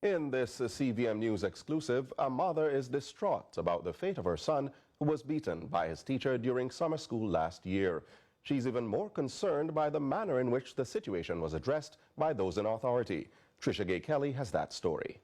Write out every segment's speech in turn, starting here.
In this CVM News exclusive, a mother is distraught about the fate of her son who was beaten by his teacher during summer school last year. She's even more concerned by the manner in which the situation was addressed by those in authority. Trisha Gay Kelly has that story.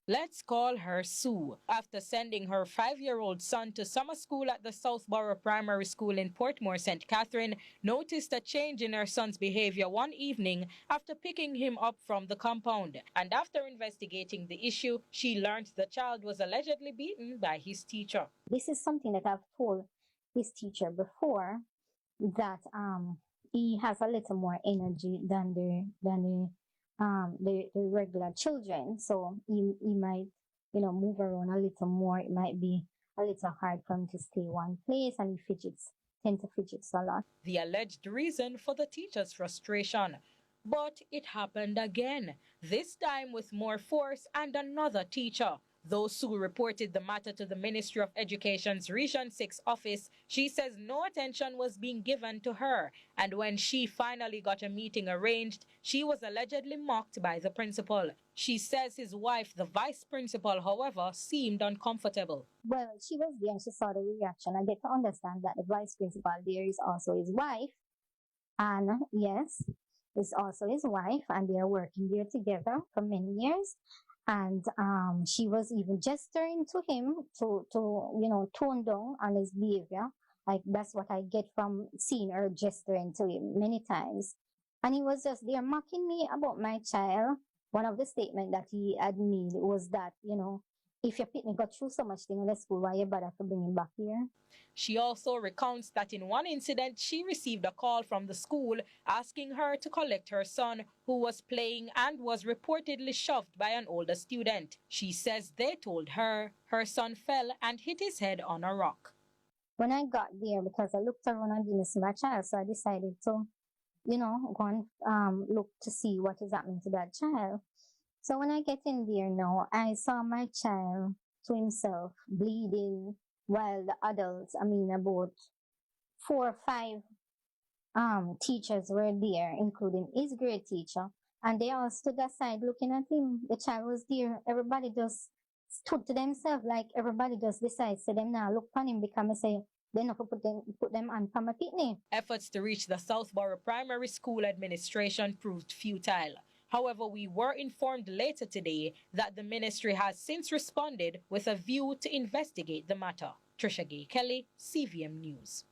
Let's call her Sue. After sending her 5-year-old son to summer school at the Southborough Primary School in Portmore, St. Catherine, noticed a change in her son's behavior one evening after picking him up from the compound. And after investigating the issue, she learned the child was allegedly beaten by his teacher. This is something that I've told his teacher before, that he has a little more energy than the regular children, so he might, move around a little more. It might be a little hard for him to stay one place, and he tends to fidget a lot. The alleged reason for the teacher's frustration. But it happened again, this time with more force and another teacher. Though Sue reported the matter to the Ministry of Education's Region 6 office, she says no attention was being given to her. And when she finally got a meeting arranged, she was allegedly mocked by the principal. She says his wife, the vice principal, however, seemed uncomfortable. Well, she was there and she saw the reaction. I get to understand that the vice principal there is also his wife. And yes, is also his wife, and they are working there together for many years. And she was even gesturing to him to tone down on his behavior. Like, that's what I get from seeing her gesturing to him many times. And he was just there mocking me about my child. One of the statements that he had made was that, if your pitney got through so much thing in the school, why you bother to bring him back here? She also recounts that in one incident, she received a call from the school asking her to collect her son, who was playing and was reportedly shoved by an older student. She says they told her her son fell and hit his head on a rock. When I got there, because I looked around and didn't see my child, so I decided to, go and look to see what is happening to that child. So when I get in there now, I saw my child to himself bleeding, while the adults, about 4 or 5 teachers were there, including his grade teacher, and they all stood aside looking at him. The child was there. Everybody just stood to themselves, like everybody just decides to them now look on him, because I say they not put them on from a pitney. Efforts to reach the Southborough Primary School administration proved futile. However, we were informed later today that the ministry has since responded with a view to investigate the matter. Trisha Gay Kelly, CVM News.